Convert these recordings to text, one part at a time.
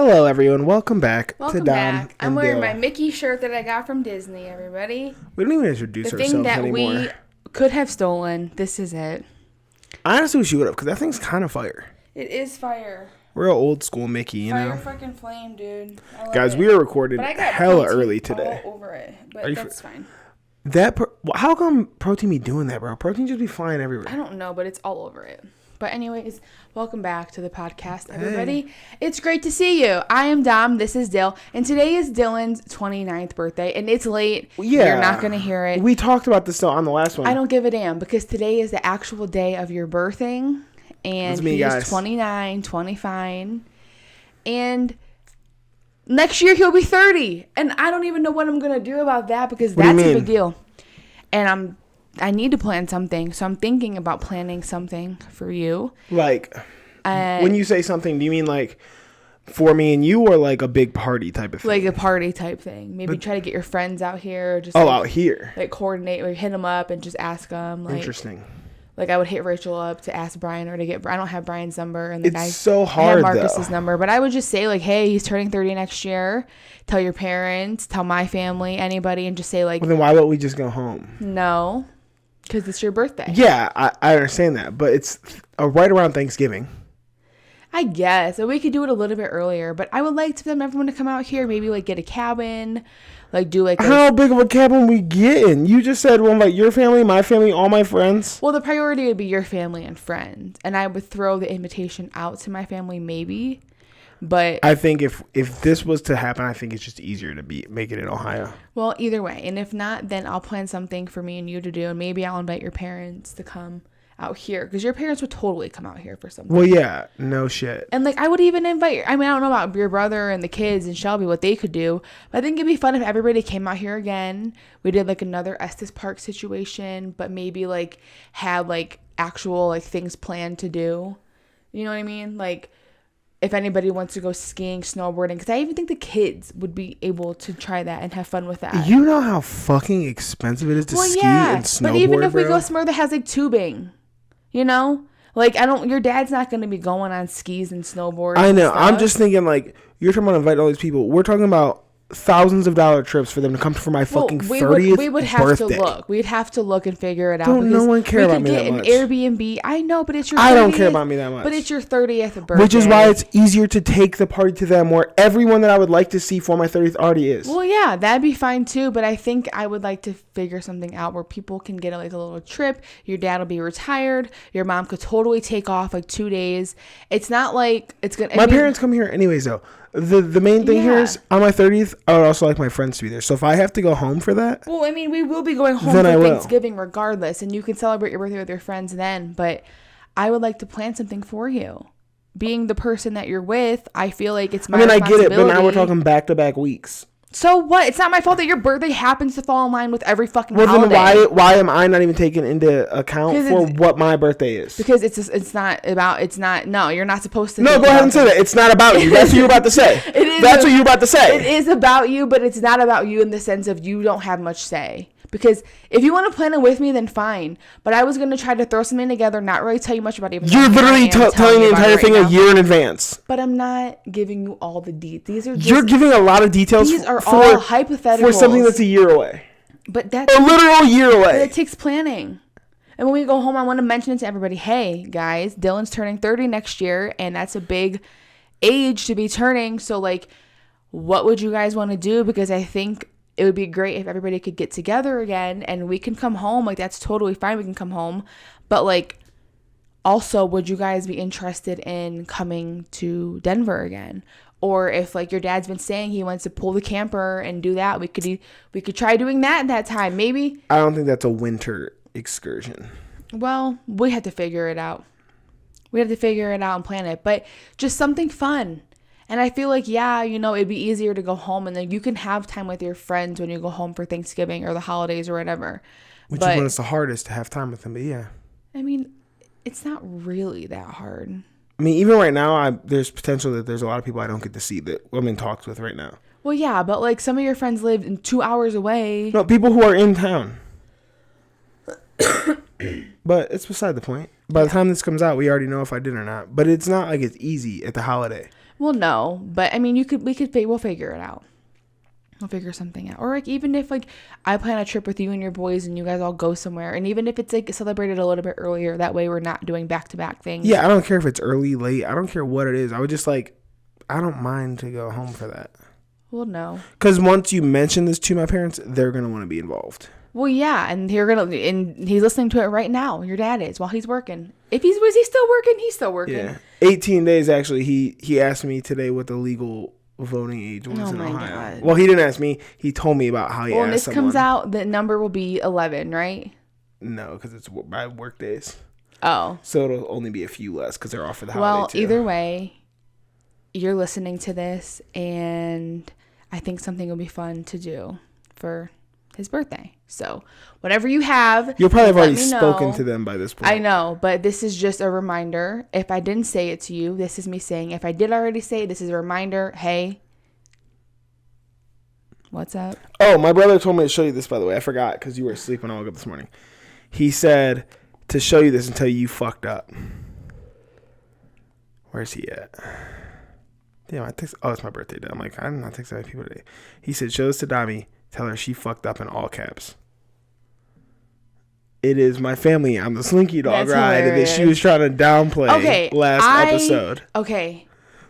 Hello, everyone. Welcome back to Dom back. I'm wearing Dyl. my Mickey shirt that I got from Disney, everybody. We don't even introduce The ourselves thing that anymore. we could have stolen. This is it. I honestly wish you would have, because that thing's kind of fire. It is fire. We're an old school Mickey, you know? Fire fucking flame, dude. I love Guys, it. we are recorded But I got hella protein early today. all over it, but that's fine. How come protein be doing that, bro? Protein just be flying everywhere. I don't know, but it's all over it. But anyways, welcome back to the podcast, everybody. Hey. It's great to see you. I am Dom. This is Dyl. And today is Dylan's 29th birthday. And it's late. Yeah. You're not going to hear it. We talked about this on the last one. I don't give a damn because today is the actual day of your birthing. And he's 29, 25. And next year he'll be 30. And I don't even know what I'm going to do about that because that's a big deal. And I need to plan something, so I'm thinking about planning something for you. Like, when you say something, do you mean like for me and you, or like a big party type of thing? Like a party type thing. Maybe try to get your friends out here. Just out here. Like coordinate, or hit them up and just ask them. Like, interesting. Like I would hit Rachel up to ask Brian, or to get. I don't have Brian's number, and it's so hard. I have Marcus's number, but I would just say like, hey, he's turning 30 next year. Tell your parents, tell my family, anybody, and just say like. Well, then why won't we just go home? No. Because it's your birthday. Yeah, I understand that. But it's right around Thanksgiving. I guess. So we could do it a little bit earlier. But I would like everyone to come out here. Maybe like get a cabin. Like do like how big of a cabin we getting? You just said, well, like your family, my family, all my friends. Well, the priority would be your family and friends. And I would throw the invitation out to my family maybe. But I think if this was to happen, I think it's just easier to make it in Ohio. Well, either way. And if not, then I'll plan something for me and you to do. And maybe I'll invite your parents to come out here. Because your parents would totally come out here for something. Well, yeah. No shit. And like I would even invite, I don't know about your brother and the kids and Shelby, what they could do. But I think it'd be fun if everybody came out here again. We did like another Estes Park situation. But maybe like have like actual like things planned to do. You know what I mean? Like. If anybody wants to go skiing, snowboarding, because I even think the kids would be able to try that and have fun with that. You know how fucking expensive it is to ski and snowboard, but even if we go somewhere that has like tubing, you know, like your dad's not going to be going on skis and snowboards. I know. I'm just thinking like you're talking about inviting all these people. We're talking about thousands of dollar trips for them to come for my fucking 30th we would have birthday. To look. We'd have to look and figure it out. Don't no one care about me that much. We could get an Airbnb. I know, but it's your 30th, I don't care about me that much. But it's your 30th birthday. Which is why it's easier to take the party to them where everyone that I would like to see for my 30th already is. Well, yeah, that'd be fine too. But I think I would like to figure something out where people can get like a little trip. Your dad will be retired. Your mom could totally take off like 2 days. It's not like it's going to... My parents come here anyways, though. The main thing here is, on my 30th, I would also like my friends to be there. So if I have to go home for that... Well, I mean, we will be going home for Thanksgiving regardless. And you can celebrate your birthday with your friends then. But I would like to plan something for you. Being the person that you're with, I feel like it's my responsibility. I get it, but now we're talking back-to-back weeks. So what? It's not my fault that your birthday happens to fall in line with every fucking holiday. Well, then why am I not even taken into account for what my birthday is? Because no, you're not supposed to. No, go ahead and say that. It's not about you. That's what you're about to say. That's what you're about to say. It is about you, but it's not about you in the sense of you don't have much say. Because if you want to plan it with me, then fine. But I was going to try to throw something together, not really tell you much about it. You're literally telling the entire thing a year in advance. But I'm not giving you all the details. You're giving a lot of details. These are all hypotheticals. For something that's a year away. But that's a literal year away. But it takes planning. And when we go home, I want to mention it to everybody. Hey, guys, Dylan's turning 30 next year, and that's a big age to be turning. So, like, what would you guys want to do? Because I think it would be great if everybody could get together again and we can come home. Like, that's totally fine. We can come home. But, like, also, would you guys be interested in coming to Denver again? Or if, like, your dad's been saying he wants to pull the camper and do that, we could try doing that at that time. Maybe. I don't think that's a winter excursion. Well, we have to figure it out. We have to figure it out and plan it. But just something fun. And I feel like, it'd be easier to go home and then you can have time with your friends when you go home for Thanksgiving or the holidays or whatever. Which is when it's the hardest to have time with them, but yeah. I mean, it's not really that hard. I mean, even right now, there's potential that there's a lot of people I don't get to see that I'm in talks with right now. Well, yeah, but like some of your friends live 2 hours away. No, people who are in town. But it's beside the point. By the time this comes out, we already know if I did or not. But it's not like it's easy at the holiday. Well, no, but I mean, we'll figure it out. We'll figure something out. Or like, even if like I plan a trip with you and your boys and you guys all go somewhere, and even if it's like celebrated a little bit earlier, that way we're not doing back-to-back things. Yeah, I don't care if it's early, late. I don't care what it is. I would just like, I don't mind to go home for that. Well, no. Because once you mention this to my parents, they're going to want to be involved. Well, yeah, and he's listening to it right now. Your dad is, while he's working. Was he still working? He's still working. Yeah. 18 days, actually. He asked me today what the legal voting age was in Ohio. God. Well, he didn't ask me. He told me about how he asked someone. Well, this comes out, the number will be 11, right? No, because it's by work days. Oh. So it'll only be a few less because they're off for the holiday, too. Well, either way, you're listening to this, and I think something will be fun to do for his birthday. So whatever you have, you'll probably have already spoken to them by this point. I know, but this is just a reminder. If I didn't say it to you, this is me saying. If I did already say it, this is a reminder. Hey, what's up? Oh, my brother told me to show you this, by the way. I forgot because you were asleep when I woke up this morning. He said to show you this and tell you fucked up. Where's he at? Damn, it's my birthday day. I'm like, I'm not texting my people today. He said, show this to Dami. Tell her she fucked up in all caps. It is my family. I'm the Slinky Dog ride that she was trying to downplay last episode. Okay.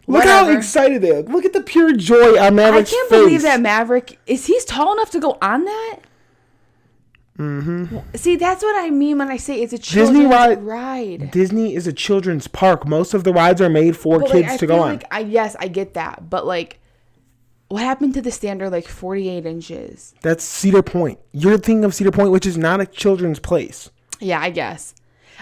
Look how excited they look. Look at the pure joy on Maverick's face. I can't believe that Maverick, he's tall enough to go on that? Mm-hmm. See, that's what I mean when I say it's a children's ride. Disney is a children's park. Most of the rides are made for kids to go on. Yes, I get that. But like, what happened to the standard, like 48 inches? That's Cedar Point. You're thinking of Cedar Point, which is not a children's place. Yeah, I guess.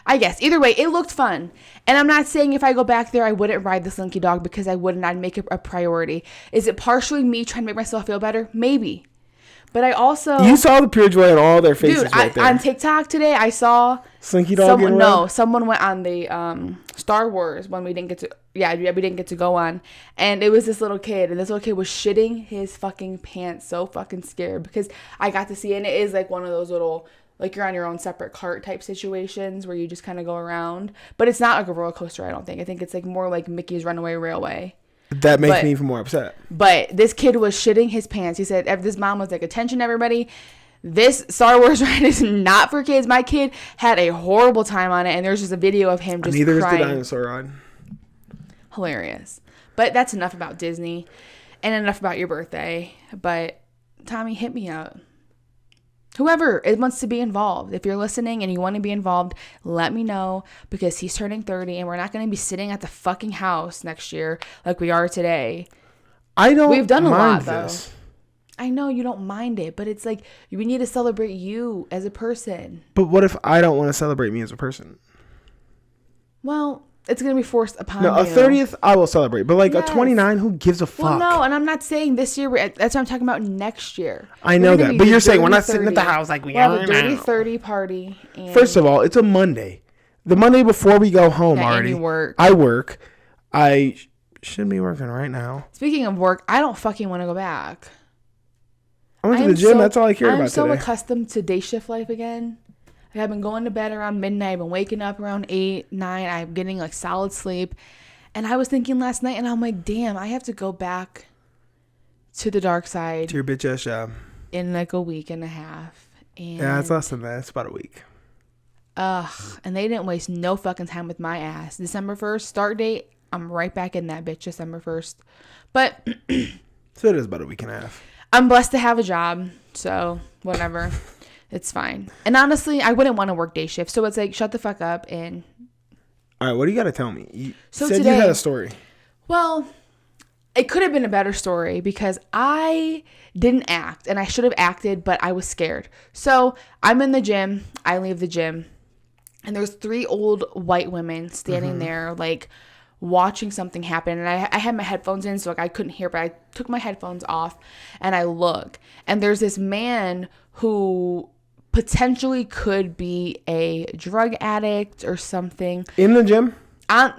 Either way, it looked fun. And I'm not saying if I go back there, I wouldn't ride the Slinky Dog because I wouldn't. I'd make it a priority. Is it partially me trying to make myself feel better? Maybe. But I also... You saw the pure joy in all their faces right there. On TikTok today, I saw... Slinky Dog someone went on the Star Wars when we didn't get to... Yeah, we didn't get to go on. And it was this little kid. And this little kid was shitting his fucking pants, so fucking scared. Because I got to see... And it is like one of those little... Like you're on your own separate cart type situations where you just kind of go around. But it's not like a roller coaster, I don't think. I think it's like more like Mickey's Runaway Railway. That makes me even more upset. But this kid was shitting his pants. He said, this mom was like, attention everybody. This Star Wars ride is not for kids. My kid had a horrible time on it. And there's just a video of him just crying. Neither is the dinosaur ride. Hilarious. But that's enough about Disney. And enough about your birthday. But Tommy, hit me up. Whoever wants to be involved. If you're listening and you want to be involved, let me know because he's turning 30 and we're not going to be sitting at the fucking house next year like we are today. We've done a lot though. I know you don't mind it, but it's like we need to celebrate you as a person. But what if I don't want to celebrate me as a person? Well, it's going to be forced upon you. No, a 30th I will celebrate, but like a 29, who gives a fuck? Well, no, and I'm not saying this year. That's what I'm talking about next year. I know that, but you're saying we're not sitting at the house like we are now. We'll have a dirty 30 party. First of all, it's a Monday. The Monday before we go home, already. I work. I shouldn't be working right now. Speaking of work, I don't fucking want to go back. I went to the gym. That's all I care about today. I'm so accustomed to day shift life again. Like I've been going to bed around midnight. I've been waking up around 8, 9. I'm getting like solid sleep. And I was thinking last night, and I'm like, damn, I have to go back to the dark side. To your bitch ass job. In like a week and a half. And yeah, it's less than that. It's about a week. And they didn't waste no fucking time with my ass. December 1st, start date. I'm right back in that bitch December 1st. But. So it is about a week and a half. I'm blessed to have a job. So whatever. It's fine. And honestly, I wouldn't want to work day shift. So it's like, shut the fuck up and... All right, what do you got to tell me? You said today, you had a story. Well, it could have been a better story because I didn't act. And I should have acted, but I was scared. So I'm in the gym. I leave the gym. And there's 3 old white women standing there, like, watching something happen. And I had my headphones in, so like I couldn't hear, but I took my headphones off. And I look. And there's this man who... potentially could be a drug addict or something. In the gym?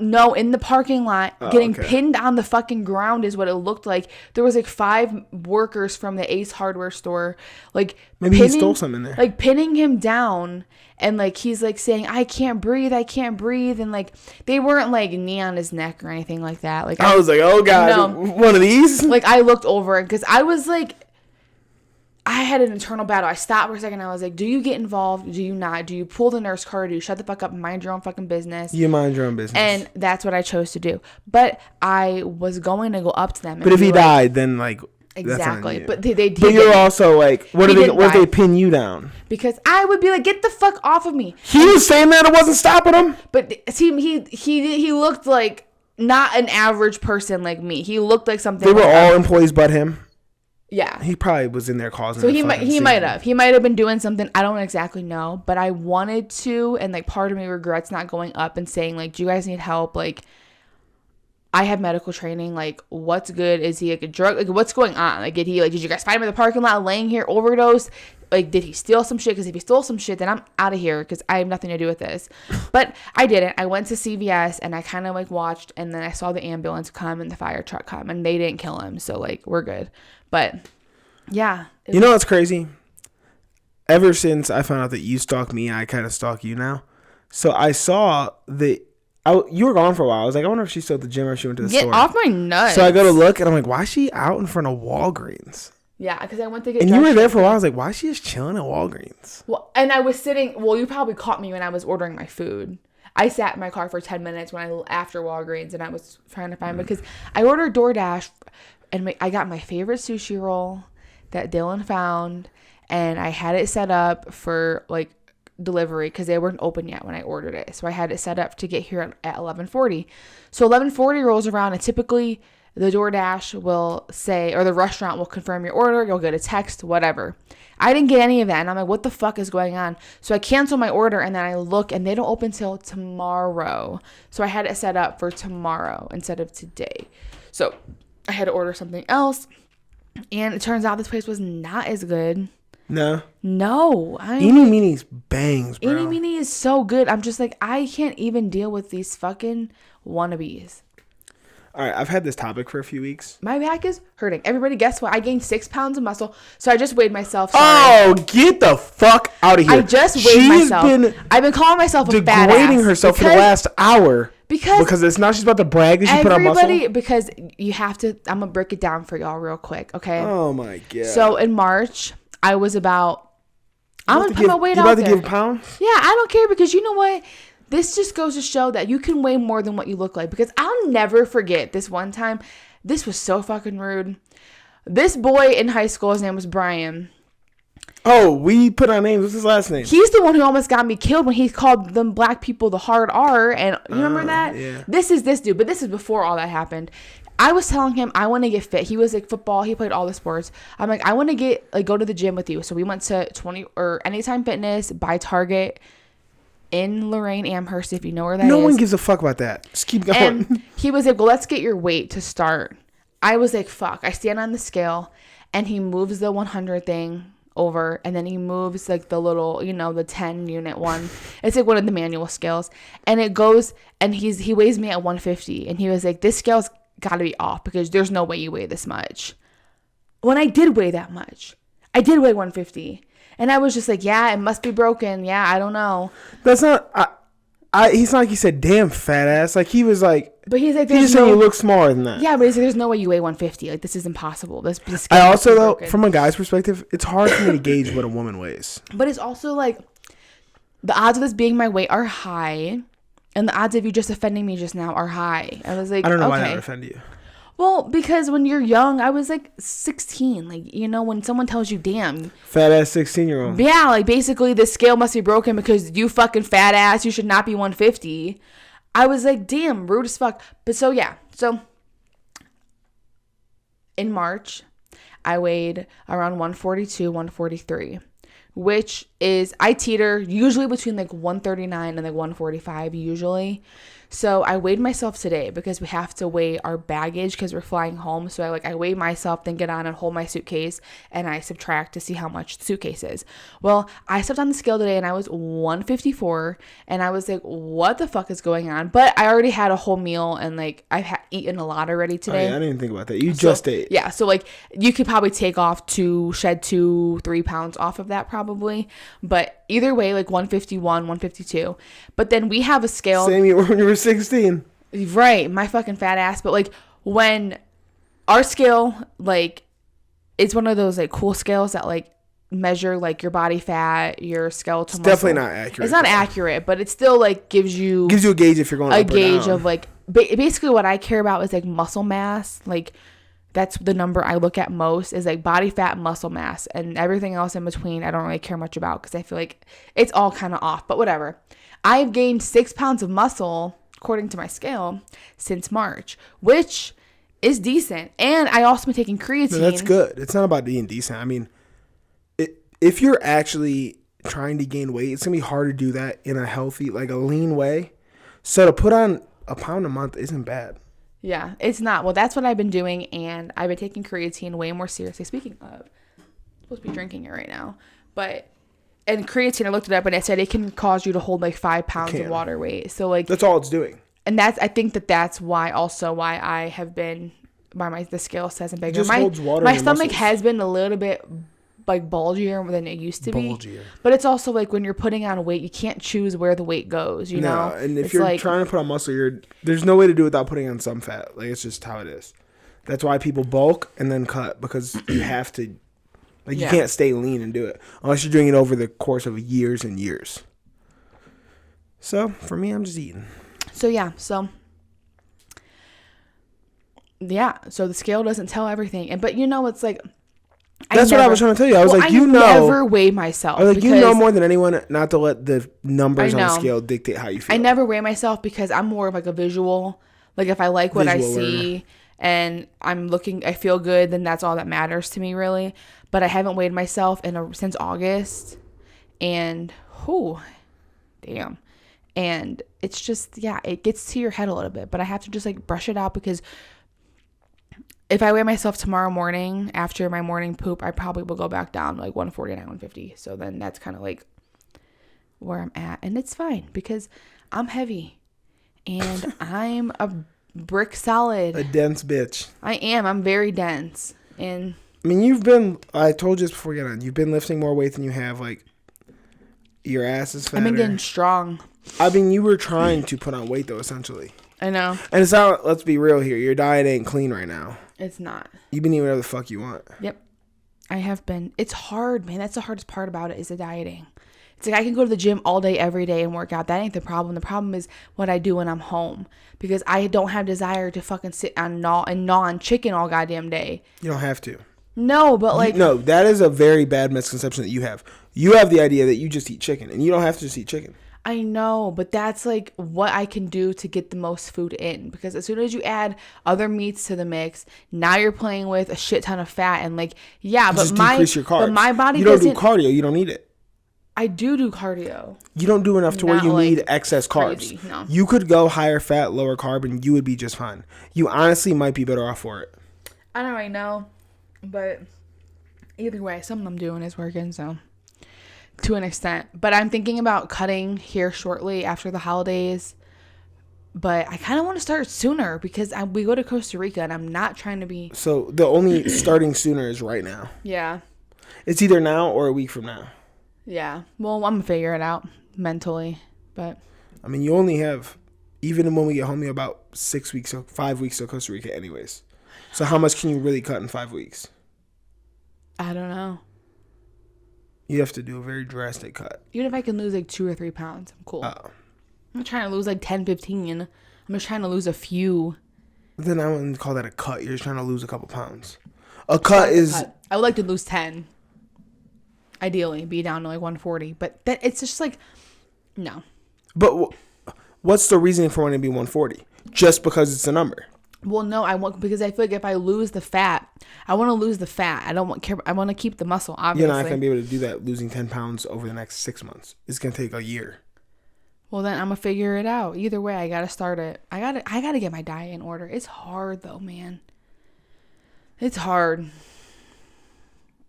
No, in the parking lot, getting okay. pinned on the fucking ground is what it looked like. There was like 5 workers from the Ace Hardware store, like Maybe he stole some in there. like pinning him down, and like he's like saying, I can't breathe, and like they weren't like knee on his neck or anything like that. Like I was like, oh god, one of these. Like I looked over because I was like, I had an internal battle. I stopped for a second. I was like, do you get involved? Do you not? Do you pull the nurse card? Do you shut the fuck up and mind your own fucking business? You mind your own business. And that's what I chose to do. But I was going to go up to them. And but if he died, then like exactly. But they did. But you're also like, what if they pin you down? Because I would be like, get the fuck off of me. He was saying that it wasn't stopping him. But see, he looked like not an average person like me. He looked like something. They were all employees but him. Yeah, he probably was in there causing. So he might have been doing something. I don't exactly know, but I wanted to, and like part of me regrets not going up and saying like, do you guys need help? Like, I have medical training. Like, what's good? Is he like a drug? Like, what's going on? Like, did you guys find him in the parking lot laying here overdose? Like, did he steal some shit? Because if he stole some shit, then I'm out of here because I have nothing to do with this. But I didn't. I went to CVS and I kind of like watched, and then I saw the ambulance come and the fire truck come, and they didn't kill him. So like, we're good. But yeah. You know what's crazy? Ever since I found out that you stalk me, I kind of stalk you now. So I saw that you were gone for a while. I was like, I wonder if she's still at the gym or if she went to the store. Get off my nuts. So I go to look and I'm like, why is she out in front of Walgreens? Yeah, because I went to get. And you were there for a while. I was like, why is she just chilling at Walgreens? Well, and I was sitting. Well, you probably caught me when I was ordering my food. I sat in my car for 10 minutes after Walgreens, and I was trying to find because I ordered DoorDash, and I got my favorite sushi roll that Dylan found, and I had it set up for like delivery because they weren't open yet when I ordered it. So I had it set up to get here at 11:40. So 11:40 rolls around, and typically the DoorDash will say, or the restaurant will confirm your order. You'll get a text, whatever. I didn't get any of that, and I'm like, what the fuck is going on? So I cancel my order, and then I look, and they don't open till tomorrow. So I had it set up for tomorrow instead of today. So I had to order something else, and it turns out this place was not as good. No. Eeny Meeny's bangs, bro. Eeny Meeny is so good. I'm just like, I can't even deal with these fucking wannabes. All right, I've had this topic for a few weeks. My back is hurting. Everybody, guess what? I gained 6 pounds of muscle, so I just weighed myself. Sorry. Oh, get the fuck out of here! I just weighed myself. I've been calling myself a badass. Degrading herself for the last hour. Because it's now she's about to brag that she put on muscle. Because you have to. I'm gonna break it down for y'all real quick, okay? Oh my god. So in March, I was about. I'm gonna put my weight out there. You about to give pounds? Yeah, I don't care because you know what? This just goes to show that you can weigh more than what you look like. Because I'll never forget this one time. This was so fucking rude. This boy in high school, his name was Brian. Oh, we put our names. What's his last name? He's the one who almost got me killed when he called them black people the hard R. And you remember that? Yeah. This is this dude. But this is before all that happened. I was telling him I want to get fit. He was like football. He played all the sports. I'm like, I want to go to the gym with you. So we went to Anytime Fitness by Target in Lorraine, Amherst, if you know where that is. No one gives a fuck about that. Just keep going. And he was like, well, let's get your weight to start. I was like, fuck. I stand on the scale, and he moves the 100 thing over, and then he moves like the little, the 10 unit one. It's like one of the manual scales. And it goes, and he weighs me at 150. And he was like, this scale's got to be off because there's no way you weigh this much. When I did weigh that much. I did weigh 150. And I was just like, yeah, it must be broken. Yeah, I don't know. That's not... he's not like he said, damn, fat ass. Like, he was like... But he's like... He just said you look smaller than that. Yeah, but he's like, there's no way you weigh 150. Like, this is impossible. This I also, though, from a guy's perspective, it's hard for me to gauge what a woman weighs. But it's also, like, the odds of this being my weight are high. And the odds of you just offending me just now are high. I was like, I don't know why that would offend you. Well, because when you're young, I was like 16. Like, when someone tells you, damn. Fat ass 16-year-old. Yeah, like basically the scale must be broken because you fucking fat ass. You should not be 150. I was like, damn, rude as fuck. But so, yeah. So, in March, I weighed around 142, 143. which is, I teeter usually between like 139 and like 145 usually. So I weighed myself today because we have to weigh our baggage because we're flying home. So I weigh myself, then get on and hold my suitcase, and I subtract to see how much the suitcase is. Well, I stepped on the scale today and I was 154, and I was like, what the fuck is going on? But I already had a whole meal, and like I've eaten a lot already today. Oh, yeah, I didn't even think about that. You just ate. Yeah, so like you could probably shed 2-3 pounds off of that probably. But either way, like 151, 152. But then we have a scale. Same you were when you were 16. Right, my fucking fat ass. But like when our scale, like, it's one of those like cool scales that like measure like your body fat, your skeletal muscle. Definitely not accurate. It's not accurate, but it still like gives you a gauge if you're going a up or gauge down. of like basically what I care about is like muscle mass. Like that's the number I look at most, is like body fat, muscle mass, and everything else in between I don't really care much about because I feel like it's all kind of off. But whatever. I've gained 6 pounds of muscle according to my scale since March, which is decent. And I also been taking creatine. No, that's good. It's not about being decent. I mean, if you're actually trying to gain weight, it's going to be hard to do that in a healthy, like a lean way. So to put on a pound a month isn't bad. Yeah, it's not. Well, that's what I've been doing, and I've been taking creatine way more seriously. Speaking of, I'm supposed to be drinking it right now. And creatine, I looked it up, and it said it can cause you to hold like 5 pounds of water weight. So like that's all it's doing. And I think that's why I have been, the scale says I'm bigger. Just holds water my in your stomach muscles. has been a little bit like bulgier than it used to be. Bulgier. But it's also like when you're putting on weight, you can't choose where the weight goes, you know? And if it's you're like, trying to put on muscle, there's no way to do it without putting on some fat. Like, it's just how it is. That's why people bulk and then cut, because you have to, like, you can't stay lean and do it unless you're doing it over the course of years and years. So for me, I'm just eating. So the scale doesn't tell everything. But you know, it's like, that's what I was trying to tell you. I was like, you know. I never weigh myself. I was like, you know more than anyone not to let the numbers on the scale dictate how you feel. I never weigh myself because I'm more of like a visual. Like if I like what I see and I feel good, then that's all that matters to me really. But I haven't weighed myself since August. And, damn. And it's just, it gets to your head a little bit. But I have to just like brush it out, because if I weigh myself tomorrow morning after my morning poop, I probably will go back down like 149, 150. So then that's kind of like where I'm at. And it's fine because I'm heavy and I'm a brick solid. A dense bitch. I am. I'm very dense. And I mean, I told you this before we got on, you've been lifting more weight than you have, like, your ass is fatter. I've been getting strong. I mean, you were trying to put on weight, though, essentially. I know. And it's not, let's be real here, your diet ain't clean right now. It's not. You've been eating whatever the fuck you want. Yep. I have been. It's hard, man. That's the hardest part about it, is the dieting. It's like I can go to the gym all day, every day and work out. That ain't the problem. The problem is what I do when I'm home, because I don't have desire to fucking sit and gnaw on chicken all goddamn day. You don't have to. No, but like... No, that is a very bad misconception that you have. You have the idea that you just eat chicken, and you don't have to just eat chicken. I know, but that's like what I can do to get the most food in, because as soon as you add other meats to the mix, now you're playing with a shit ton of fat, and like, but decrease your carbs. But my body doesn't... You don't do cardio, you don't need it. I do cardio. You don't do enough to where you need excess carbs. Crazy, no. You could go higher fat, lower carb, and you would be just fine. You honestly might be better off for it. I don't really know, but either way, something I'm doing is working, so... to an extent. But I'm thinking about cutting here shortly after the holidays. But I kind of want to start sooner, because we go to Costa Rica and I'm not trying to be... So the only starting sooner is right now. Yeah. It's either now or a week from now. Yeah. Well, I'm going to figure it out mentally. But... I mean, you only have... Even when we get home, you have about 6 weeks or 5 weeks to Costa Rica anyways. So how much can you really cut in 5 weeks? I don't know. You have to do a very drastic cut. Even if I can lose like 2 or 3 pounds, I'm cool. I'm not trying to lose like 10, 15. I'm just trying to lose a few. Then I wouldn't call that a cut. You're just trying to lose a couple pounds. A cut is... I would like to lose 10. Ideally, be down to like 140. But it's just like, no. But what's the reason for wanting to be 140? Just because it's a number? Well, no, I want, because I feel like if I lose the fat, I want to lose the fat. I want to keep the muscle, obviously. You're not going to be able to do that, losing 10 pounds over the next 6 months. It's going to take a year. Well, then I'm going to figure it out. Either way, I got to start it. I got to get my diet in order. It's hard, though, man. It's hard.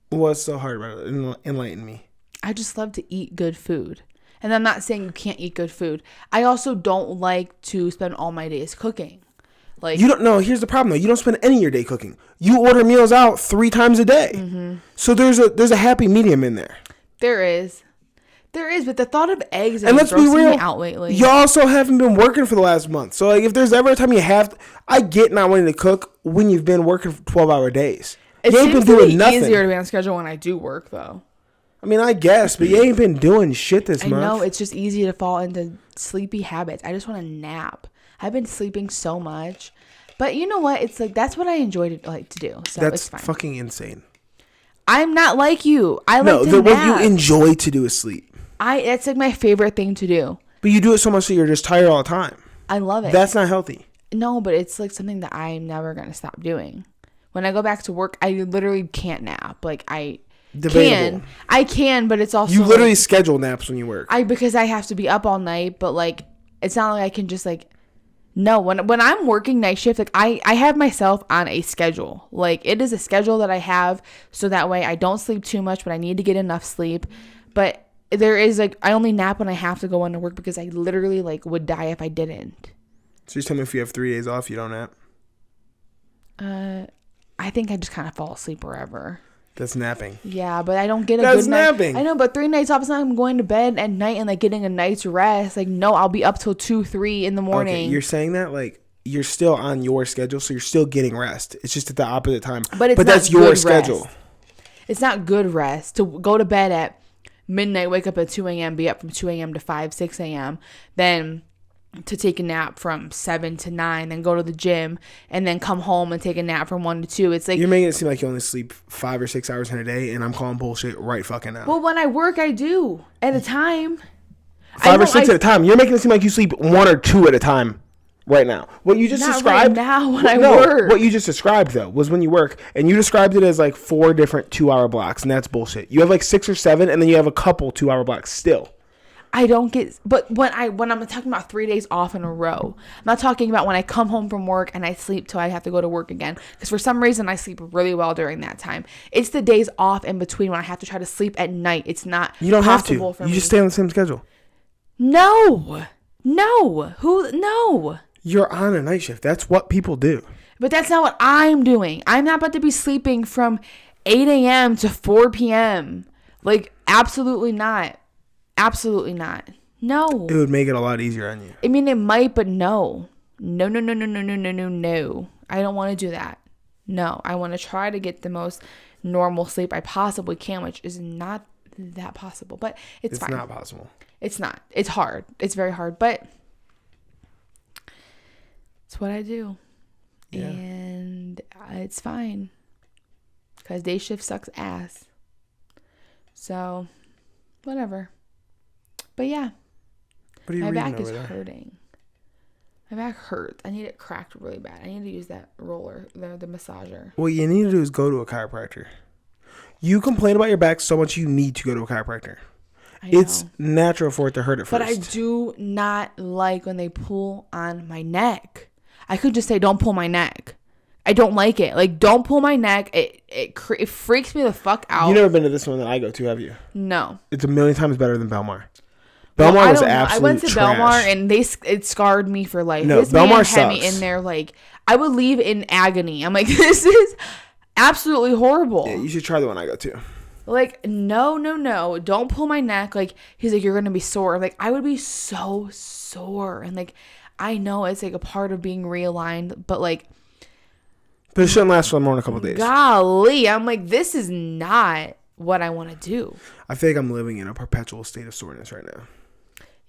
What's so hard about it? Enlighten me. I just love to eat good food. And I'm not saying you can't eat good food. I also don't like to spend all my days cooking. Like, you don't know. Here's the problem, though. You don't spend any of your day cooking. You order meals out 3 times a day. Mm-hmm. So there's a happy medium in there. There is, but the thought of eggs and let's be real, me out lately. You also haven't been working for the last month. So like, if there's ever a time you have, I get not wanting to cook when you've been working for 12-hour days. It seems to be easier to be on schedule when I do work, though. I mean, I guess, but you ain't been doing shit this month. I know, it's just easy to fall into sleepy habits. I just want to nap. I've been sleeping so much. But you know what? It's like, that's what I enjoy to do. So that's it's fine. Fucking insane. I'm not like you. I like to nap. What you enjoy to do is sleep. That's like my favorite thing to do. But you do it so much that you're just tired all the time. I love it. That's not healthy. No, but it's like something that I'm never going to stop doing. When I go back to work, I literally can't nap. Like, Debatable. I can, but it's also you literally schedule naps when you work. Because I have to be up all night, but like, it's not like I can just like, no, when I'm working night shift, like I have myself on a schedule. Like, it is a schedule that I have, so that way I don't sleep too much, but I need to get enough sleep. But there is like, I only nap when I have to go into work, because I literally like would die if I didn't. So you're telling me if you have 3 days off, you don't nap? I think I just kind of fall asleep wherever. That's napping. Yeah, but I don't get a good night. That's napping. I know, but 3 nights off is not like I'm going to bed at night and like getting a night's rest. Like, no, I'll be up till 2, 3 in the morning. Okay, you're saying that like you're still on your schedule, so you're still getting rest. It's just at the opposite time. But that's your schedule. Rest. It's not good rest to go to bed at midnight, wake up at 2 a.m., be up from 2 a.m. to 5, 6 a.m., then to take a nap from 7 to 9, then go to the gym, and then come home and take a nap from 1 to 2. It's like, you're making it seem like you only sleep 5 or 6 hours in a day, and I'm calling bullshit right fucking now. Well, when I work, I do at a time. 5 or 6 at a time. You're making it seem like you sleep 1 or 2 at a time right now. What you just described. Right now when I work. What you just described though was when you work, and you described it as like 4 different 2-hour blocks, and that's bullshit. You have like 6 or 7, and then you have a couple 2-hour blocks still. I don't get, but when I'm talking about 3 days off in a row, I'm not talking about when I come home from work and I sleep till I have to go to work again. Because for some reason I sleep really well during that time. It's the days off in between when I have to try to sleep at night. It's not. You don't have to. For you me. Just stay on the same schedule. No. You're on a night shift. That's what people do. But that's not what I'm doing. I'm not about to be sleeping from 8 a.m. to 4 p.m. Like, absolutely not. Absolutely not. No. It would make it a lot easier on you. I mean, it might, but no. No. I don't want to do that. No. I want to try to get the most normal sleep I possibly can, which is not that possible. But it's fine. It's not possible. It's not. It's hard. It's very hard. But it's what I do. Yeah. And it's fine. Because day shift sucks ass. So, whatever. But yeah, my back is hurting. My back hurts. I need it cracked really bad. I need to use that roller, the massager. What you need to do is go to a chiropractor. You complain about your back so much, you need to go to a chiropractor. It's natural for it to hurt at first. But I do not like when they pull on my neck. I could just say, don't pull my neck. I don't like it. Like, don't pull my neck. It freaks me the fuck out. You've never been to this one that I go to, have you? No. It's a million times better than Belmar. Belmar was absolute I went to trash. Belmar and it scarred me for life. No, this Belmar man sucks. had me in there like, I would leave in agony. I'm like, this is absolutely horrible. Yeah, you should try the one I go to. Like, no. Don't pull my neck. Like, he's like, you're going to be sore. Like, I would be so sore. And like, I know it's like a part of being realigned, but like. But it shouldn't last for more than a couple of days. Golly. I'm like, this is not what I want to do. I feel like I'm living in a perpetual state of soreness right now.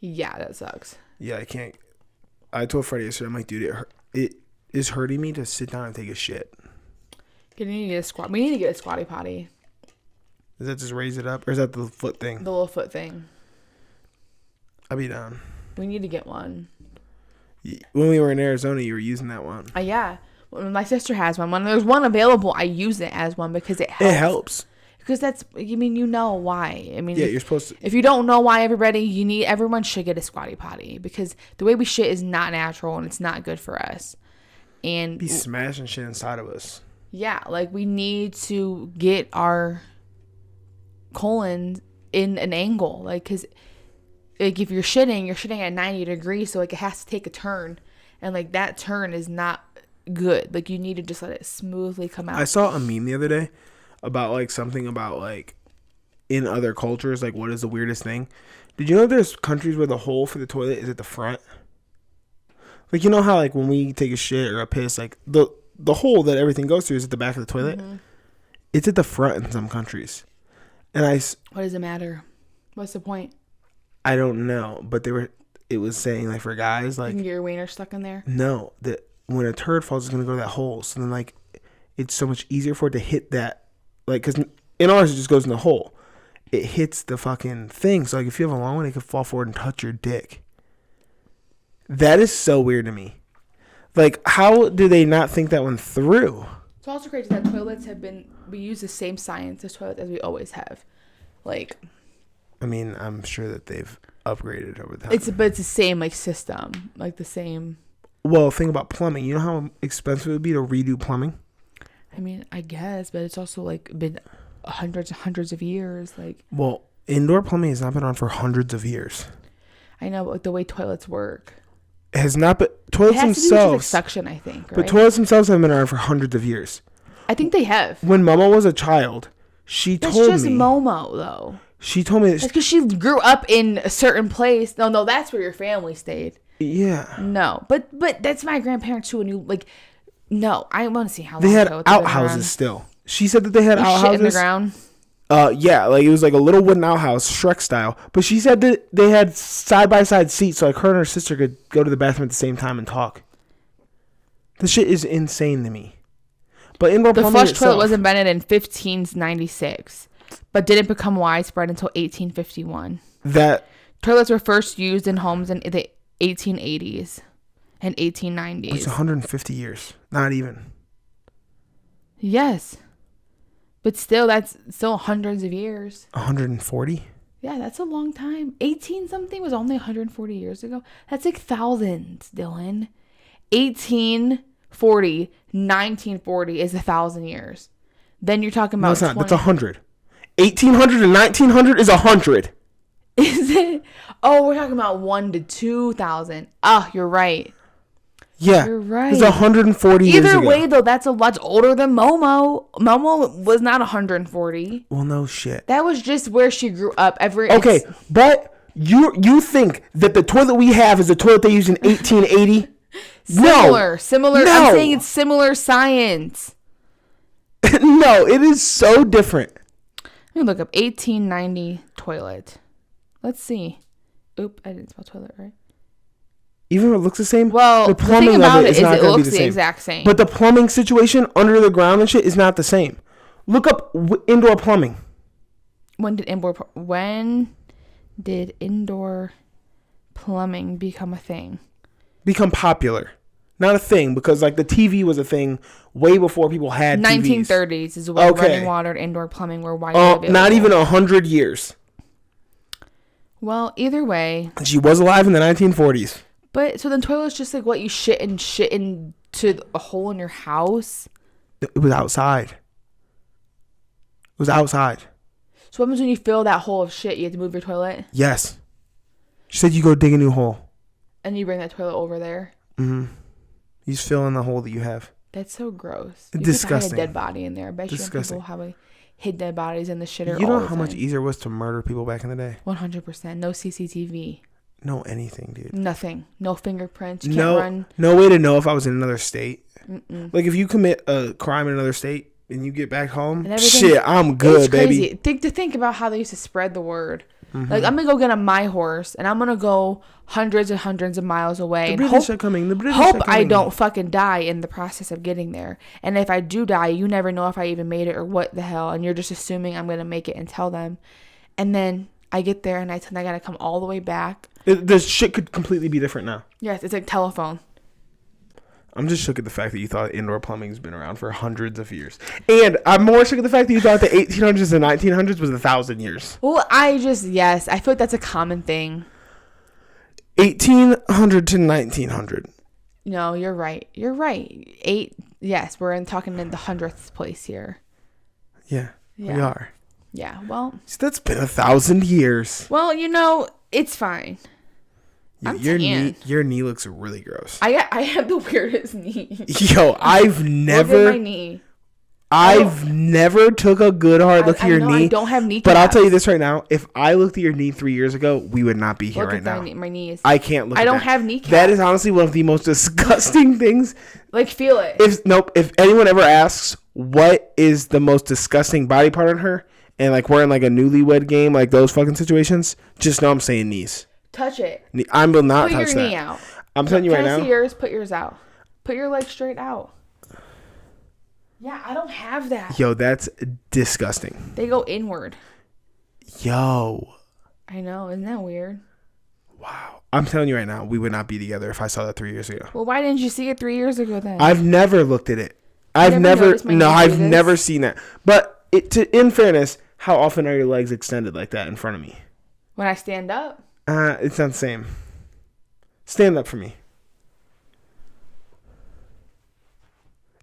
Yeah, that sucks. Yeah, I can't. I told Freddie yesterday, I'm like, dude, it is hurting me to sit down and take a shit. We need to get a squatty potty. Does that just raise it up? Or is that the foot thing? The little foot thing. I'll be down. We need to get one. When we were in Arizona, you were using that one. Yeah. When my sister has one. When there's one available, I use it as one because it helps. It helps. Because that's, I mean, you know why. I mean, yeah, you're supposed to. If you don't know why, everyone should get a squatty potty because the way we shit is not natural and it's not good for us. And be smashing shit inside of us. Yeah, like we need to get our colon in an angle, like because like if you're shitting at 90 degrees, so like it has to take a turn, and like that turn is not good. Like you need to just let it smoothly come out. I saw a meme the other day about like something about like in other cultures, like what is the weirdest thing? Did you know there's countries where the hole for the toilet is at the front? Like, you know how like when we take a shit or a piss, like the hole that everything goes through is at the back of the toilet? Mm-hmm. It's at the front in some countries. And what does it matter? What's the point? I don't know, but it was saying like for guys, like you can get your wiener stuck in there. No, that when a turd falls, it's gonna go to that hole. So then like it's so much easier for it to hit that, like because in ours it just goes in the hole. It hits the fucking thing. So like if you have a long one, it could fall forward and touch your dick. That is so weird to me. Like how do they not think that one through? It's also crazy that toilets we use the same science as toilets as we always have. Like, I mean, I'm sure that they've upgraded over time. But it's the same like system, like the same. Well, think about plumbing. You know how expensive it would be to redo plumbing? I mean, I guess, but it's also like been hundreds and hundreds of years. Like, well, indoor plumbing has not been on for hundreds of years. I know, but like the way toilets work. It has not been. Toilets themselves. Like suction, I think. Right? But toilets themselves have been around for hundreds of years. I think they have. When Mama was a child, she told me. That's just Momo, though. She told me that's because she grew up in a certain place. No, that's where your family stayed. Yeah. No, but that's my grandparents too. And you like, no, I want to see how they had outhouses still. She said that they had outhouses shit in the ground. Yeah, like it was like a little wooden outhouse, Shrek style. But she said that they had side by side seats, so like her and her sister could go to the bathroom at the same time and talk. The shit is insane to me. But indoor plumbing flush toilet was invented in 1596, but didn't become widespread until 1851. Toilets were first used in homes in the 1880s and 1890s. It's 150 years, not even. Yes. But still, that's still hundreds of years. 140? Yeah, that's a long time. 18-something was only 140 years ago. That's like thousands, Dylan. 1840, 1940 is 1,000 years. Then you're talking about... No, it's not. That's 100. 1800 and 1900 is 100. Is it? Oh, we're talking about 1 to 2,000. Oh, you're right. Yeah, you're right. It's 140 years ago. Either way, though, that's a lot older than Momo. Momo was not 140. Well, no shit. That was just where she grew up. Okay, but you think that the toilet we have is the toilet they used in 1880? Similar. No. I'm saying it's similar science. No, it is so different. Let me look up 1890 toilet. Let's see. Oop, I didn't spell toilet right. Even if it looks the same, well, the plumbing the thing about of it is not going to be the same. Exact same. But the plumbing situation under the ground and shit is not the same. Look up indoor plumbing. When did indoor plumbing become a thing? Become popular. Not a thing, because like the TV was a thing way before people had 1930s TVs. is when running water and indoor plumbing were widely available. Not even 100 years. Well, either way. She was alive in the 1940s. But so then toilet's just like what you shit into a hole in your house? It was outside. So what happens when you fill that hole of shit? You have to move your toilet? Yes. She said you go dig a new hole. And you bring that toilet over there? Mm-hmm. You just fill in the hole that you have. That's so gross. It's disgusting. I had a dead body in there. I bet disgusting. You people hid dead bodies in the shitter. You know how much easier it was to murder people back in the day? 100%. No CCTV. No anything, dude. Nothing. No fingerprints. You can't run. No way to know if I was in another state. Mm-mm. Like if you commit a crime in another state and you get back home, shit, I'm good, baby. Think about how they used to spread the word. Mm-hmm. Like I'm gonna go get on my horse and I'm gonna go hundreds and hundreds of miles away. The British are coming. I don't fucking die in the process of getting there. And if I do die, you never know if I even made it or what the hell. And you're just assuming I'm gonna make it and tell them. And then I get there and I gotta come all the way back. The shit could completely be different now. Yes, it's like telephone. I'm just shook at the fact that you thought indoor plumbing's been around for hundreds of years. And I'm more shook at the fact that you thought the 1800s and 1900s was 1,000 years. Well, I feel like that's a common thing. 1800 to 1900. No, you're right. Yes, we're talking in the 100th place here. Yeah, we are. Yeah, well. So that's been 1,000 years. Well, it's fine. Your knee looks really gross. I have the weirdest knee. Yo, I've never. Look at my knee. I've never took a good hard look at your knee. I don't have kneecaps. But I'll tell you this right now. If I looked at your knee 3 years ago, we would not be here right now. My knees. I can't look at that. I don't have kneecaps. That is honestly one of the most disgusting things. Like, feel it. If anyone ever asks what is the most disgusting body part on her, and like we're in like a newlywed game, like those fucking situations, just know I'm saying knees. Touch it. I will not touch that. Put your knee out. I'm telling you right now. Can I see yours? Put yours out. Put your leg straight out. Yeah, I don't have that. Yo, that's disgusting. They go inward. Yo. I know. Isn't that weird? Wow. I'm telling you right now, we would not be together if I saw that 3 years ago. Well, why didn't you see it 3 years ago then? I've never looked at it. I've never seen that. But in fairness, how often are your legs extended like that in front of me? When I stand up? It's not the same. Stand up for me.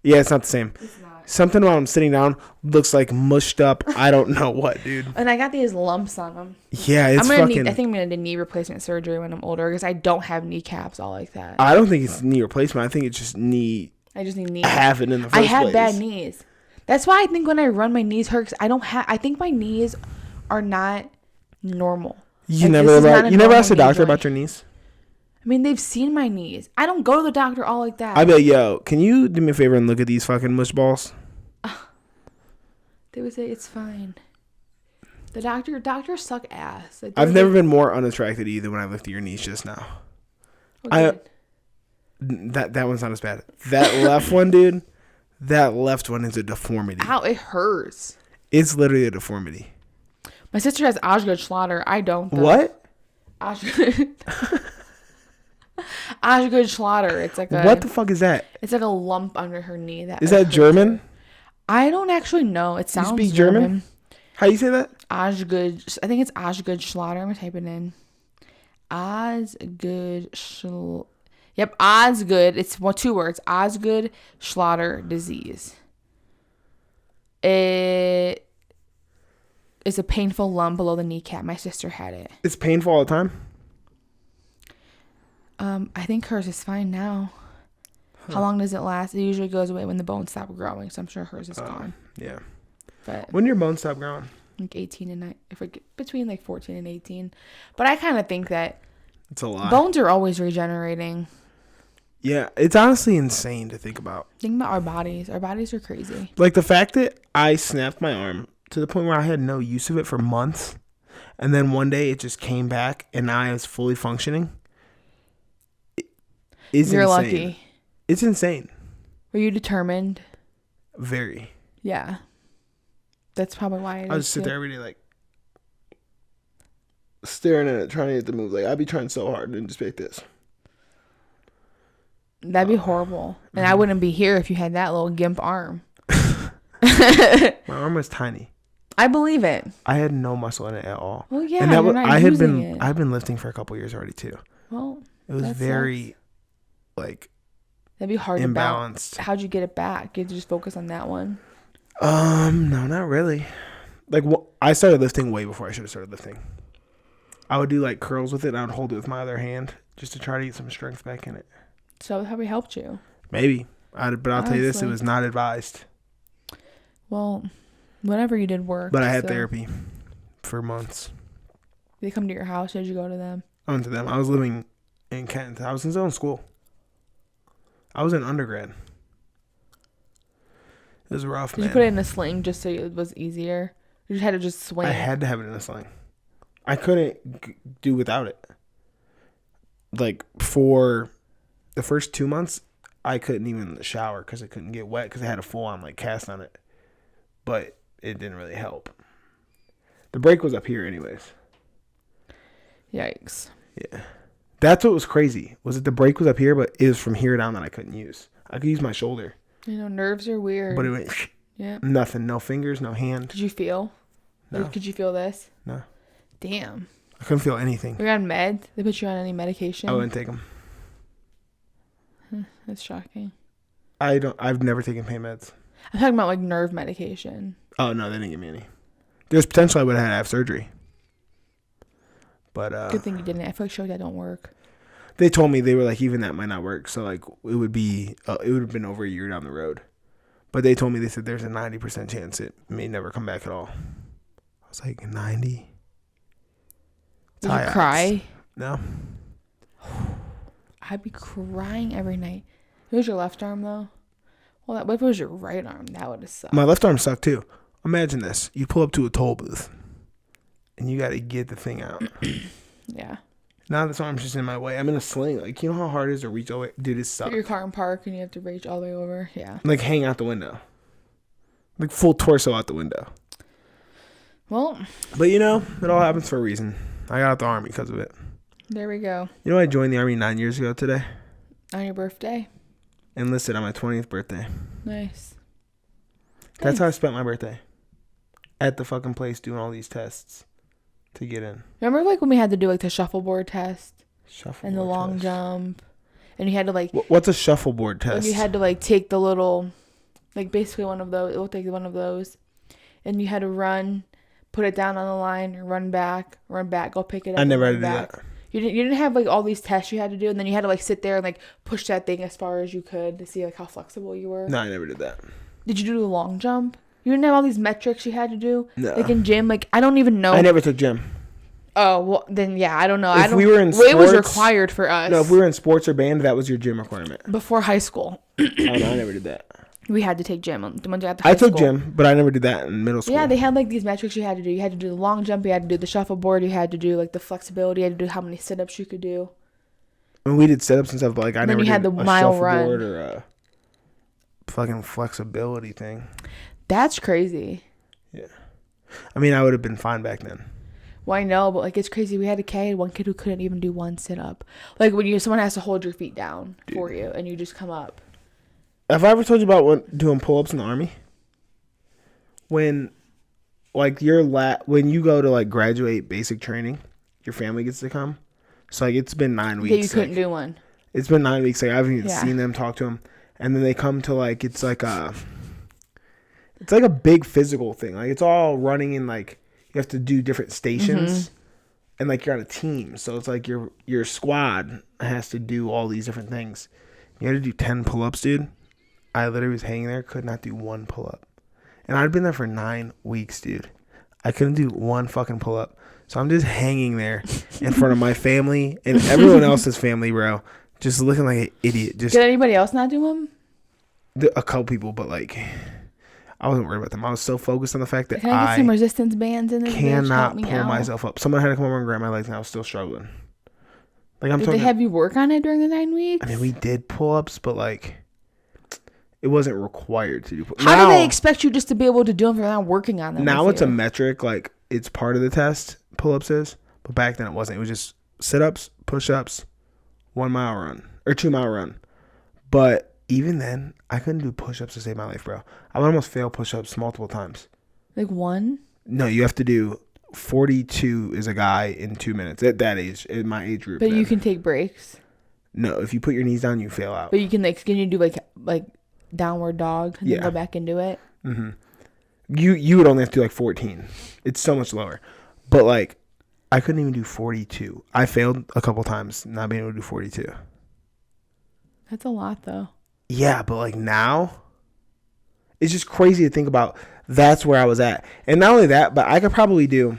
Yeah, it's not the same. It's not. Something while I'm sitting down looks like mushed up. I don't know what, dude. And I got these lumps on them. Yeah, it's I think fucking... I'm going to need knee replacement surgery when I'm older because I don't have kneecaps all like that. I don't think it's knee replacement. I think it's just knee... I just need knees. Have it in the first place. I have bad knees. That's why I think when I run, my knees hurt. I think my knees are not normal. You never asked the doctor about your knees? I mean, they've seen my knees. I don't go to the doctor all like that. I be like, yo, can you do me a favor and look at these fucking mush balls? They would say it's fine. The doctors suck ass. Like, I've never been more unattracted to you than when I looked at your knees just now. That one's not as bad. That left one, dude. That left one is a deformity. Ow, it hurts. It's literally a deformity. My sister has Osgood-Schlatter. I don't, though. What? Osgood-Schlatter. It's like what the fuck is that? It's like a lump under her knee. Is that German? Her. I don't actually know. It sounds You speak German? How do you say that? Osgood. I think it's Osgood-Schlatter. I'm gonna type it in. Yep, Osgood. It's two words. Osgood-Schlatter disease. It is a painful lump below the kneecap. My sister had it. It's painful all the time? I think hers is fine now. Huh. How long does it last? It usually goes away when the bones stop growing, so I'm sure hers is gone. Yeah. But when do your bones stop growing? Like 18 and 9, between like 14 and 18. But I kind of think that it's a lot. Bones are always regenerating. Yeah, it's honestly insane to think about. Think about our bodies. Our bodies are crazy. Like the fact that I snapped my arm to the point where I had no use of it for months, and then one day it just came back and now I was fully functioning. You're insane. Lucky. It's insane. Were you determined? Very. Yeah. That's probably why I just sit there every day like staring at it, trying to get the move. Like I'd be trying so hard and just be like this. That'd be horrible. And I wouldn't be here if you had that little gimp arm. My arm was tiny. I believe it. I had no muscle in it at all. Well, yeah, and that you're not using it. I've been lifting for a couple years already too. Well, it was very like that'd be hard imbalanced. How'd you get it back? Did you just focus on that one? No, not really. Like I started lifting way before I should have started lifting. I would do like curls with it and I would hold it with my other hand just to try to get some strength back in it. So it probably helped you. Maybe. But I'll tell you this, it was not advised. Well, whatever you did worked. But I had therapy for months. Did they come to your house? Did you go to them? I went to them. I was living in Kent. I was in zone school. I was in undergrad. It was rough, man. Did you put it in a sling just so it was easier? You just had to just swing. I had to have it in a sling. I couldn't do without it. Like, for the first 2 months, I couldn't even shower because I couldn't get wet because I had a full-on, like, cast on it. But it didn't really help. The break was up here anyways. Yikes. Yeah. That's what was crazy. Was it the brake was up here, but it was from here down that I couldn't use. I could use my shoulder. You know, nerves are weird. But it went nothing. No fingers, no hand. Did you feel? No. Could you feel this? No. Damn. I couldn't feel anything. Were you on meds? They put you on any medication? I wouldn't take them. That's shocking. I've never taken pain meds. I'm talking about like nerve medication. Oh no, they didn't give me any. There's potential I would have had to have surgery. But good thing you didn't. I feel like that don't work. They told me, they were like, even that might not work. So like it would have been over a year down the road. But they told me, they said there's a 90% chance it may never come back at all. I was like, 90? Did you cry? No. I'd be crying every night. It was your left arm though. Well, what if it was your right arm? That would have sucked. My left arm sucked too. Imagine this: you pull up to a toll booth, and you got to get the thing out. Yeah. Now this arm's just in my way. I'm in a sling. Like, you know how hard it is to reach all the way? Dude, it sucks. Put your car in park and you have to reach all the way over. Yeah. Like, hang out the window. Like, full torso out the window. Well. But, you know, it all happens for a reason. I got out the Army because of it. There we go. You know, I joined the Army 9 years ago today. On your birthday? Enlisted on my 20th birthday. Nice. That's how I spent my birthday. At the fucking place doing all these tests to get in. Remember like when we had to do like the shuffleboard test? Shuffleboard and the long test. jump. And you had to like... What's a shuffleboard test? And you had to like take the little... Like basically one of those. It looked like one of those. And you had to run, put it down on the line, run back, go pick it up. I never had to do back. that. You didn't have like all these tests you had to do, and then you had to like sit there and like push that thing as far as you could to see like how flexible you were. No, I never did that. Did you do the long jump? You didn't have all these metrics you had to do? No. Like in gym, like I don't even know. I never took gym. Oh, well then yeah, I don't know. If we were in well, it was sports- required for us. No, if we were in sports or band, that was your gym requirement. Before high school. Oh, no, I never did that. We had to take gym when we got to high I took school. gym, but I never did that in middle school. Yeah, they had like these metrics you had to do. You had to do the long jump, you had to do the shuffleboard, you had to do like the flexibility, you had to do how many sit-ups you could do. And we did sit-ups and stuff, but like I And then never you had did the a mile shuffleboard run. or a fucking flexibility thing. That's crazy. Yeah. I mean, I would have been fine back then. Well, I know, but like it's crazy. We had one kid who couldn't even do one sit-up. Like when someone has to hold your feet down for you and you just come up. Have I ever told you about doing pull-ups in the Army? When, like, when you go to, like, graduate basic training, your family gets to come. So, like, it's been 9 weeks. Yeah, you couldn't do one. It's been 9 weeks. Like, I haven't even seen them, talk to them. And then they come to, like, it's like a big physical thing. Like, it's all running in, like, you have to do different stations. Mm-hmm. And, like, you're on a team. So, it's like your squad has to do all these different things. You had to do 10 pull-ups, dude. I literally was hanging there, could not do one pull-up. And I'd been there for 9 weeks, dude. I couldn't do one fucking pull-up. So I'm just hanging there in front of my family and everyone else's family, bro. Just looking like an idiot. Just Did anybody else not do them? a couple people, but like I wasn't worried about them. I was so focused on the fact that Can I get some resistance bands in this? cannot pull myself up. Someone had to come over and grab my legs, and I was still struggling. Like Did they have you work on it during the 9 weeks? I mean, we did pull-ups, but like it wasn't required to do pull-ups. How do they expect you just to be able to do them if you're not working on them? Now it's a metric, like it's part of the test, pull-ups is, but back then it wasn't. It was just sit-ups, push-ups, 1 mile run or 2 mile run. But even then, I couldn't do push-ups to save my life, bro. I would almost fail push-ups multiple times. Like one? No, you have to do 42 is a guy in 2 minutes at that age, in my age group. But you can take breaks. No, if you put your knees down, you fail out. But you can can you do like downward dog and then go back and do it? Mm-hmm. You would only have to do like 14. It's so much lower. But like I couldn't even do 42. I failed a couple times not being able to do 42. That's a lot though. Yeah, but like now it's just crazy to think about. That's where I was at. And not only that, but I could probably do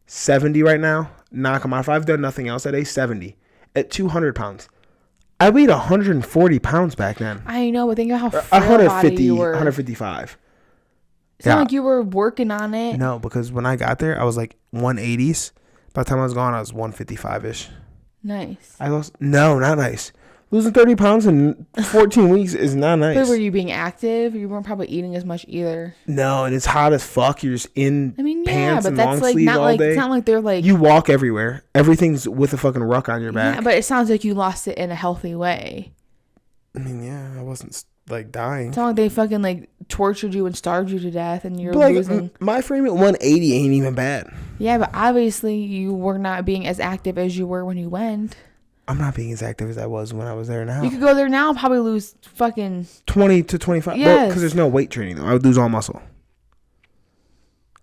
70 right now. Knock them out. If I've done nothing else that day, 70 at 200 pounds. I weighed 140 pounds back then. I know, but think about how frail 150 you were. 155. It's not like you were working on it. No, because when I got there, I was like 180s. By the time I was gone, I was 155-ish. Nice. I lost. No, not nice. Losing 30 pounds in 14 weeks is not nice. But were you being active? You weren't probably eating as much either. No, and it's hot as fuck. You're just in pants and long sleeves all day. It's not like they're like... You walk everywhere. Everything's with a fucking ruck on your back. Yeah, but it sounds like you lost it in a healthy way. I mean, yeah, I wasn't like dying. It's not like they fucking like tortured you and starved you to death and you're losing. My frame at 180 ain't even bad. Yeah, but obviously you were not being as active as you were when you went. I'm not being as active as I was when I was there now. You could go there now and probably lose fucking 20 to 25. Yes. Because there's no weight training though. I would lose all muscle.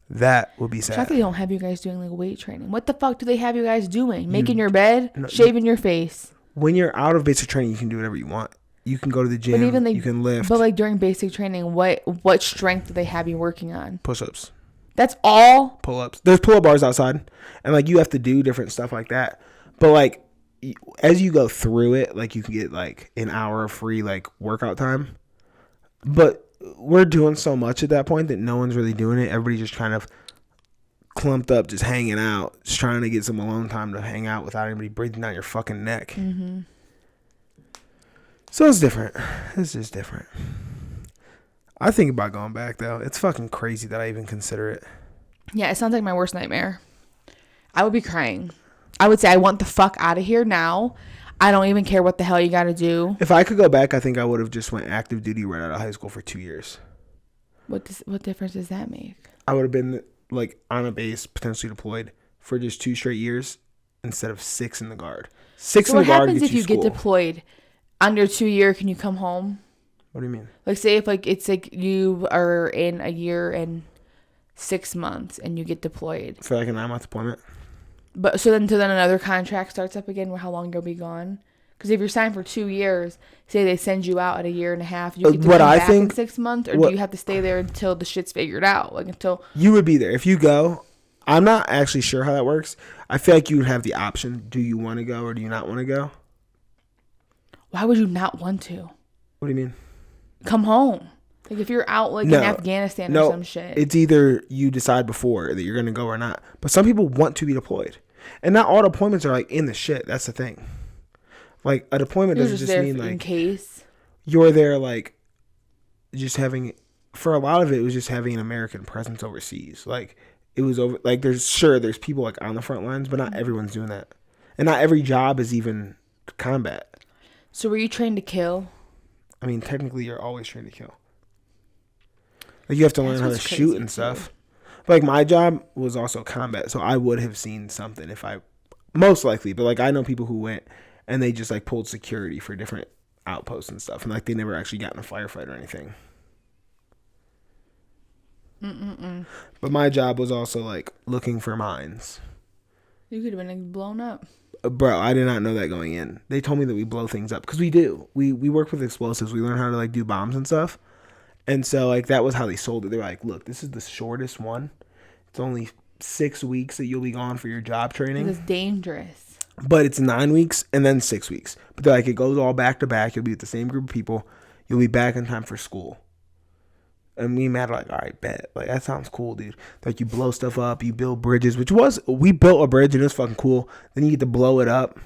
That would be sad. Shocked they don't have you guys doing like weight training. What the fuck do they have you guys doing? Making your bed, shaving your face. When you're out of basic training, you can do whatever you want. You can go to the gym. But even you can lift. But like during basic training, what strength do they have you working on? Push-ups. That's all. Pull-ups. There's pull-up bars outside, and like you have to do different stuff like that. But like as you go through it, like you can get like an hour of free like workout time. But we're doing so much at that point that no one's really doing it. Everybody's just kind of clumped up, just hanging out, just trying to get some alone time to hang out without anybody breathing down your fucking neck. Mm-hmm. So it's different. It's just different. I think about going back though. It's fucking crazy that I even consider it. Yeah, it sounds like my worst nightmare. I would be crying. I would say I want the fuck out of here now. I don't even care what the hell you got to do. If I could go back, I think I would have just went active duty right out of high school for 2 years. What difference does that make? I would have been like on a base, potentially deployed for just 2 straight years instead of 6 in the guard. 6 in the guard. What happens if you get deployed? Under 2 years, can you come home? What do you mean? Like say if like it's like you are in a year and 6 months and you get deployed for like a 9-month deployment. But so then another contract starts up again. Where how long you'll be gone? Because if you're signed for 2 years, say they send you out at a year and a half, you get to come back in 6 months, or do you have to stay there until the shit's figured out? Like until you would be there if you go. I'm not actually sure how that works. I feel like you would have the option. Do you want to go or do you not want to go? Why would you not want to? What do you mean? Come home. Like if you're out like in Afghanistan or some shit. It's either you decide before that you're going to go or not. But some people want to be deployed. And not all deployments are like in the shit. That's the thing. Like a deployment doesn't just mean like in case you're there like just having, for a lot of it was just having an American presence overseas. Like it was over, like there's people like on the front lines, but not everyone's doing that. And not every job is even combat. So were you trained to kill? I mean, technically you're always trained to kill. Like you have to learn how to shoot and stuff. But like my job was also combat, so I would have seen something if I, most likely. But like I know people who went and they just like pulled security for different outposts and stuff, and like they never actually got in a firefight or anything. But my job was also like looking for mines. You could have been like, blown up. Bro, I did not know that going in. They told me that we blow things up because we do. We work with explosives. We learn how to like do bombs and stuff. And so, like, that was how they sold it. They were like, look, this is the shortest one. It's only 6 weeks that you'll be gone for your job training. It's dangerous. But it's 9 weeks and then 6 weeks. But they're like, it goes all back to back. You'll be with the same group of people. You'll be back in time for school. And me and Matt are like, all right, bet. Like, that sounds cool, dude. Like, you blow stuff up. You build bridges, we built a bridge and it was fucking cool. Then you get to blow it up.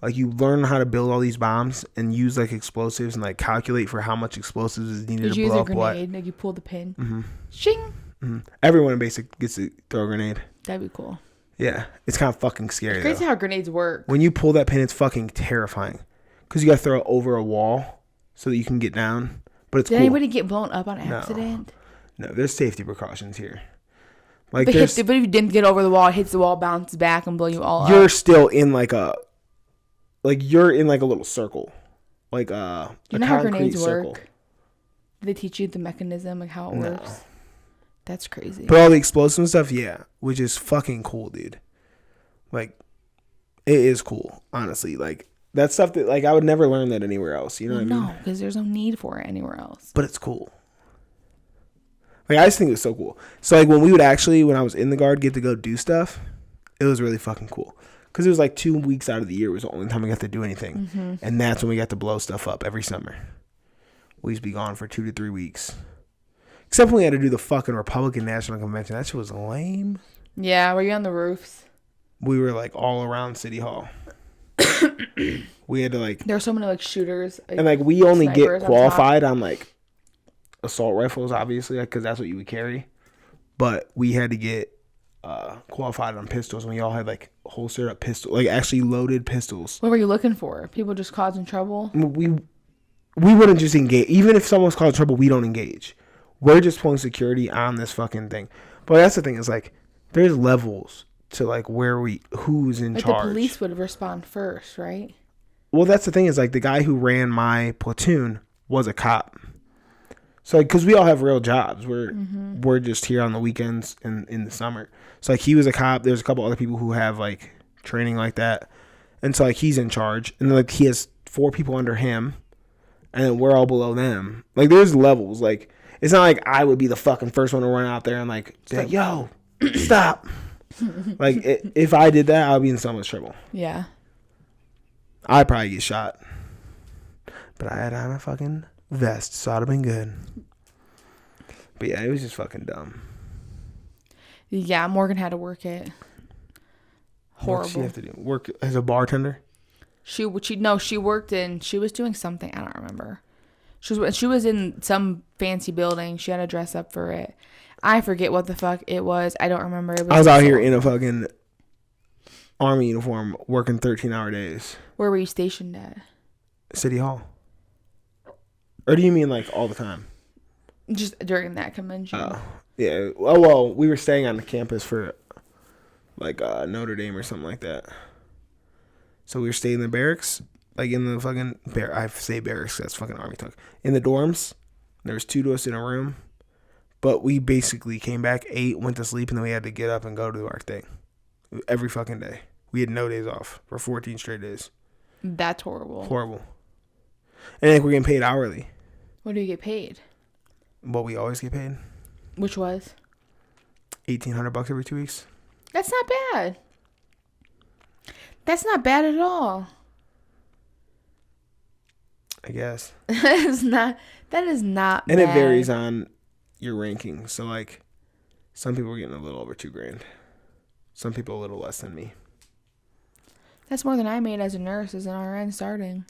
Like, you learn how to build all these bombs and use, like, explosives and, like, calculate for how much explosives is needed to blow up what. Did you use a grenade? Like, you pull the pin? Mm-hmm. Shing! Mm-hmm. Everyone in basic gets to throw a grenade. That'd be cool. Yeah. It's kind of fucking scary, It's crazy how grenades work. When you pull that pin, it's fucking terrifying. Because you got to throw it over a wall so that you can get down. But it's cool. Did anybody get blown up on accident? No, there's safety precautions here. Like, but if you didn't get over the wall, it hits the wall, bounces back, and blow you all up. You're still in, like, you're in like a little circle, like you a know how concrete grenades circle. Work? Do they teach you the mechanism, like how it works? That's crazy. But all the explosive stuff, yeah, which is fucking cool, dude. Like, it is cool, honestly. Like that stuff that like I would never learn that anywhere else. You know what I mean? No, because there's no need for it anywhere else. But it's cool. Like I just think it was so cool. So like when we would actually, when I was in the guard, get to go do stuff, it was really fucking cool. Because it was like 2 weeks out of the year was the only time we got to do anything. Mm-hmm. And that's when we got to blow stuff up every summer. We used to be gone for 2 to 3 weeks. Except when we had to do the fucking Republican National Convention. That shit was lame. Yeah, were you on the roofs? We were like all around City Hall. We had to like. There are so many like shooters. Like, and like we only get qualified on on like assault rifles, obviously, because that's what you would carry. But we had to get qualified on pistols, and we all had like holstered up pistols, like actually loaded pistols. What were you looking for? People just causing trouble? We wouldn't just engage. Even if someone's causing trouble, we don't engage. We're just pulling security on this fucking thing. But that's the thing, is like there's levels to like who's in charge. The police would respond first, right? Well, that's the thing, is like the guy who ran my platoon was a cop. So like, because we all have real jobs, we're just here on the weekends and in the summer. So like he was a cop. There's a couple other people who have like training like that, and so like he's in charge, and then, like he has 4 people under him, and then we're all below them. Like there's levels. Like it's not like I would be the fucking first one to run out there and like be like, yo, stop. Like if I did that, I'd be in so much trouble. Yeah. I'd probably get shot, but I had on a fucking vest, so I'd have been good. But yeah, it was just fucking dumb. Yeah, Morgan had to work it. Horrible. What did she have to do? Work as a bartender? She worked in. She was doing something. I don't remember. She was in some fancy building. She had to dress up for it. I forget what the fuck it was. I don't remember. I was out here in a fucking army uniform working 13-hour days. Where were you stationed at? City Hall. Or do you mean like all the time? Just during that convention. Oh, yeah. Well, we were staying on the campus for like Notre Dame or something like that. So we were staying in the barracks, like in the fucking I say barracks, that's fucking army talk. In the dorms, there was 2 of us in a room, but we basically came back, ate, went to sleep, and then we had to get up and go to our thing every fucking day. We had no days off for 14 straight days. That's horrible. Horrible. And like we're getting paid hourly. What do you get paid? What we always get paid. Which was? $1,800 every 2 weeks. That's not bad. That's not bad at all. I guess. That is not and bad. It varies on your ranking. So like some people are getting a little over $2,000. Some people a little less than me. That's more than I made as a nurse, as an RN starting.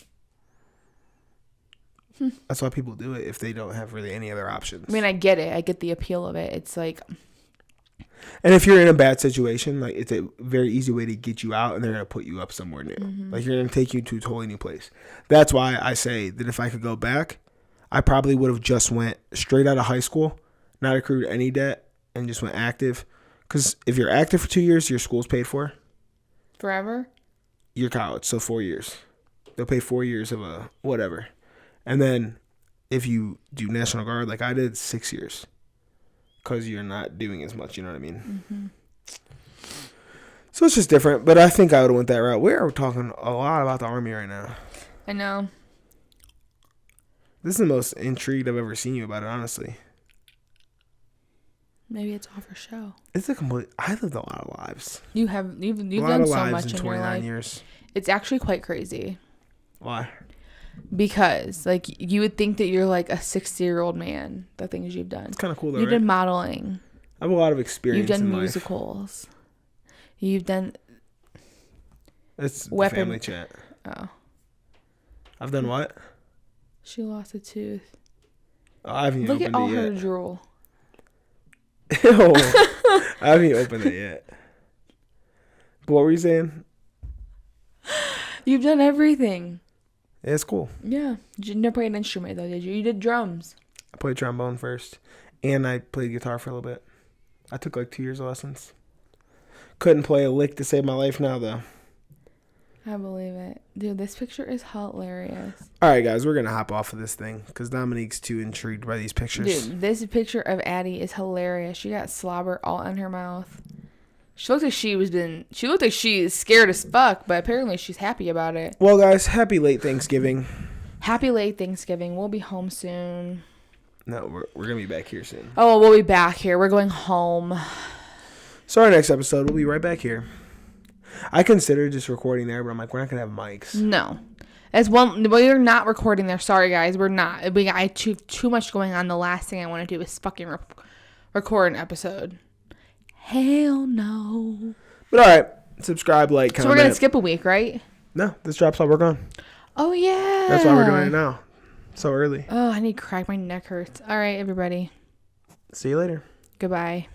That's why people do it if they don't have really any other options. I mean, I get it. I get the appeal of it. It's like... And if you're in a bad situation, like it's a very easy way to get you out, and they're going to put you up somewhere new. Mm-hmm. Like you're going to take you to a totally new place. That's why I say that if I could go back, I probably would have just went straight out of high school, not accrued any debt, and just went active. Because if you're active for 2 years, your school's paid for. Forever? Your college, so 4 years. They'll pay 4 years of a whatever. And then if you do National Guard, like I did, 6 years. Because you're not doing as much, you know what I mean? Mm-hmm. So it's just different. But I think I would have went that route. We're talking a lot about the Army right now. I know. This is the most intrigued I've ever seen you about it, honestly. Maybe it's all for show. It's a complete... I lived a lot of lives. You've done so much in your life. Years. It's actually quite crazy. Why? Because, like, you would think that you're, like, a 60-year-old man, the things you've done. It's kind of cool, though, You've right? done modeling. I have a lot of experience You've done in musicals. Life. You've done... It's family chat. Oh. I've done what? She lost a tooth. Oh, I haven't even opened it yet. Look at all her drool. Ew. I haven't even opened it yet. But what were you saying? You've done everything. Yeah, it's cool. Yeah. You never played an instrument, though, did you? You did drums. I played trombone first. And I played guitar for a little bit. I took like 2 years of lessons. Couldn't play a lick to save my life now, though. I believe it. Dude, this picture is hilarious. All right, guys. We're going to hop off of this thing because Dominique's too intrigued by these pictures. Dude, this picture of Addie is hilarious. She got slobber all in her mouth. She looked like she looked like she's scared as fuck, but apparently she's happy about it. Well, guys, happy late Thanksgiving. Happy late Thanksgiving. We'll be home soon. No, we're going to be back here soon. Oh, we'll be back here. We're going home. So our next episode, we'll be right back here. I considered just recording there, but I'm like, we're not going to have mics. No. We're not recording there. Sorry, guys. We're not. We got too much going on. The last thing I want to do is fucking record an episode. Hell no. But all right. Subscribe, like, comment. So we're going to skip a week, right? No, this drops while we're gone. Oh, yeah. That's why we're doing it now. So early. Oh, I need to crack. My neck hurts. All right, everybody. See you later. Goodbye.